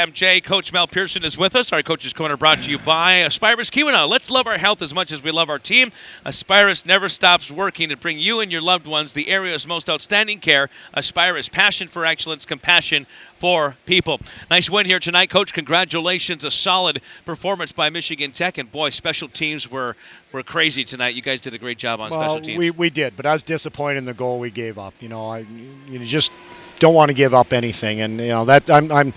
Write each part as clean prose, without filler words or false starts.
MJ, Coach Mel Pearson is with us. Our Coach's Corner brought to you by Aspirus Keweenaw. Let's love our health as much as we love our team. Aspirus never stops working to bring you and your loved ones the area's most outstanding care. Aspirus, passion for excellence, compassion for people. Nice win here tonight, Coach. Congratulations. A solid performance by Michigan Tech. And, boy, special teams were crazy tonight. You guys did a great job on special teams. We did, but I was disappointed in the goal we gave up. You just don't want to give up anything. And, that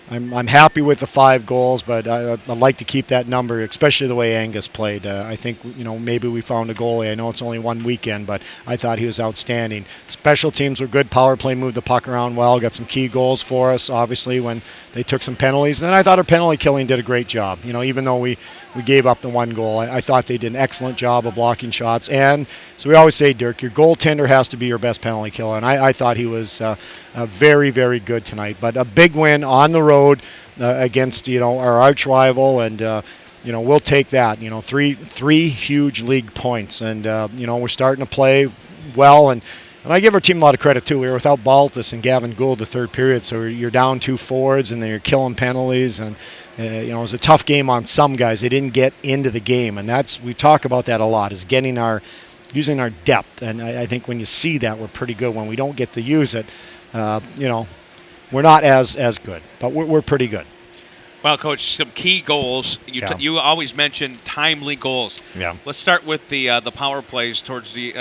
I'm happy with the 5 goals, but I'd like to keep that number, especially the way Angus played. I think, maybe we found a goalie. I know it's only one weekend, but I thought he was outstanding. Special teams were good. Power play moved the puck around well, got some key goals for us, obviously, when they took some penalties. And then I thought our penalty killing did a great job. Even though we gave up the 1 goal, I thought they did an excellent job of blocking shots. And so we always say, Dirk, your goaltender has to be your best penalty killer. And I thought he was very, very good tonight. But a big win on the road against our arch rival, and we'll take that. Three huge league points, and we're starting to play well. And I give our team a lot of credit too. We were without Baltus and Gavin Gould the third period, so you're down 2 forwards, and then you're killing penalties. And it was a tough game on some guys. They didn't get into the game, and we talk about that a lot. Is using our depth, and I think when you see that, we're pretty good. When we don't get to use it, we're not as good, but we're pretty good. Well, Coach, some key goals. You always mention timely goals. Yeah. Let's start with the power plays towards the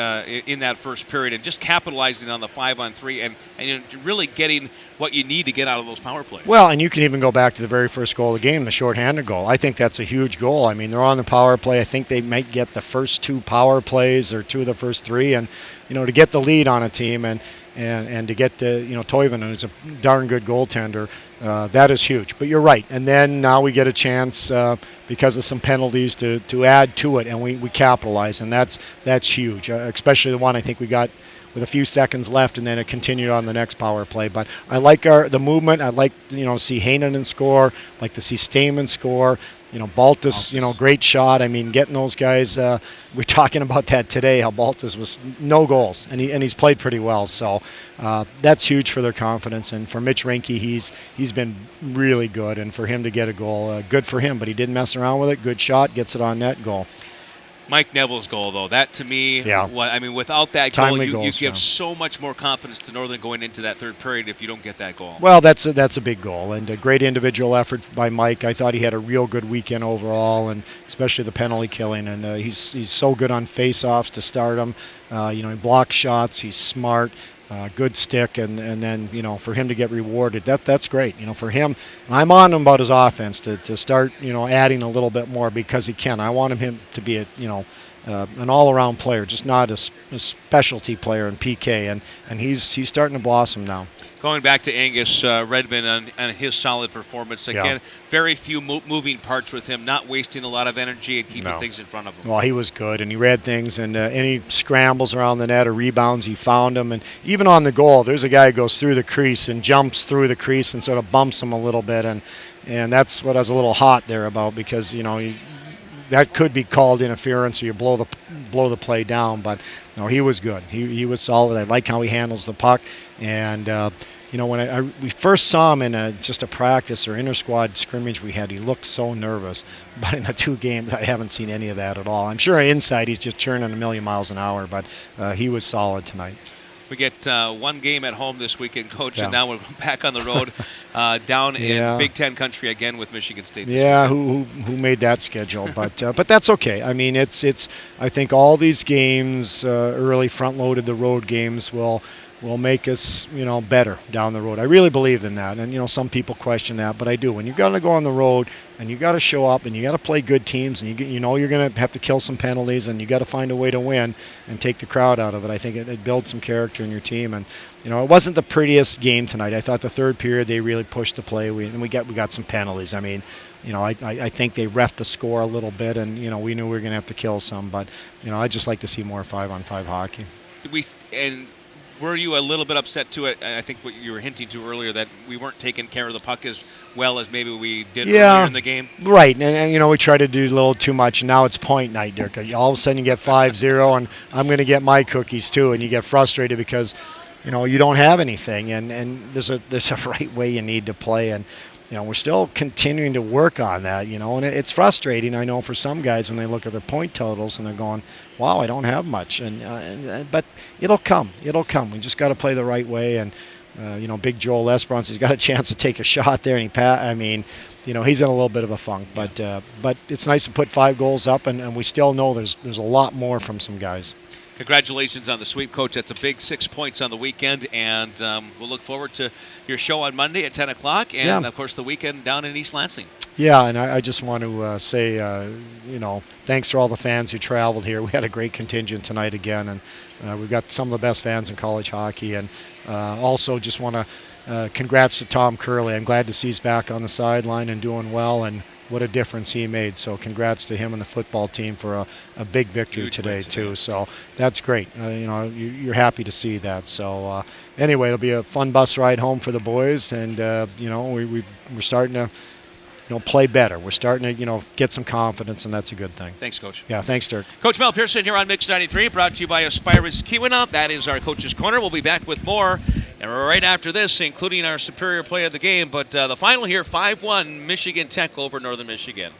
in that first period, and just capitalizing on the 5-on-3 and really getting what you need to get out of those power plays. Well, and you can even go back to the very first goal of the game, the shorthanded goal. I think that's a huge goal. I mean, they're on the power play. I think they might get the first 2 power plays or 2 of the first 3, and to get the lead on a team and to get to Toivonen, who's a darn good goaltender, that is huge. But you're right. And then now we get a chance because of some penalties to add to it, and we capitalize, and that's huge. Especially the one I think we got with a few seconds left, and then it continued on the next power play. But I like the movement. I'd like to see Heinonen score. I'd like to see Stamen score. Baltus, great shot. I mean, getting those guys. We're talking about that today. How Baltus was no goals, and he's played pretty well. So that's huge for their confidence. And for Mitch Reinke, he's been really good. And for him to get a goal, good for him. But he didn't mess around with it. Good shot, gets it on net, goal. Mike Neville's goal, though, that to me, without that goal, you give so much more confidence to Northern going into that third period if you don't get that goal. Well, that's a big goal, and a great individual effort by Mike. I thought he had a real good weekend overall, and especially the penalty killing. And he's so good on face-offs to start him. He blocks shots. He's smart. Good stick, and then for him to get rewarded, that's great. For him, and I'm on him about his offense to start adding a little bit more because he can. I want him to be an all-around player, just not a specialty player in PK, and he's starting to blossom now. Going back to Angus Redmond on his solid performance. Again, very few moving parts with him, not wasting a lot of energy and keeping things in front of him. Well, he was good, and he read things, and any scrambles around the net or rebounds, he found them. And even on the goal, there's a guy who goes through the crease and jumps through the crease and sort of bumps him a little bit. And that's what I was a little hot there about, because, that could be called interference, or you blow the play down. But no, he was good. He was solid. I like how he handles the puck. And when we first saw him in just a practice or inter-squad scrimmage we had, he looked so nervous. But in the 2 games, I haven't seen any of that at all. I'm sure inside he's just churning a million miles an hour, but he was solid tonight. We get 1 game at home this weekend, Coach, and now we're back on the road down in Big Ten country again with Michigan State. Who made that schedule? But that's okay. I mean, it's. I think all these games, early front-loaded, the road games will make us, better down the road. I really believe in that. And, some people question that, but I do. When you've got to go on the road and you got to show up and you got to play good teams and you're going to have to kill some penalties and you got to find a way to win and take the crowd out of it. I think it builds some character in your team. And, it wasn't the prettiest game tonight. I thought the third period they really pushed the play. We got some penalties. I mean, I think they reffed the score a little bit, and, we knew we were going to have to kill some. But, I'd just like to see more 5-on-5 hockey. Were you a little bit upset to it? I think what you were hinting to earlier, that we weren't taking care of the puck as well as maybe we did earlier in the game. Right. And we tried to do a little too much, and now it's point night, Dirk. All of a sudden you get 5-0, and I'm going to get my cookies too, and you get frustrated because, you don't have anything, and there's a right way you need to play. And we're still continuing to work on that, and it's frustrating, I know, for some guys when they look at their point totals and they're going, wow, I don't have much. But it'll come. It'll come. We just got to play the right way. And, Big Joel Esperance, he's got a chance to take a shot there. And he's in a little bit of a funk. But it's nice to put 5 goals up, and we still know there's a lot more from some guys. Congratulations on the sweep, Coach. That's a big 6 points on the weekend, and we'll look forward to your show on Monday at 10 o'clock, and, of course, the weekend down in East Lansing. Yeah, and I just want to say, thanks for all the fans who traveled here. We had a great contingent tonight again, and we've got some of the best fans in college hockey. And also just want to congrats to Tom Curley. I'm glad to see he's back on the sideline and doing well, and what a difference he made. So congrats to him and the football team for a big victory today, too. So that's great. You're happy to see that. So anyway, it'll be a fun bus ride home for the boys, and we're starting to play better. We're starting to get some confidence, and that's a good thing. Thanks, Coach. Yeah, thanks, Dirk. Coach Mel Pearson here on Mix 93, brought to you by Aspirus Keweenaw. That is our Coach's Corner. We'll be back with more, and right after this, including our superior play of the game. But the final here, 5-1, Michigan Tech over Northern Michigan.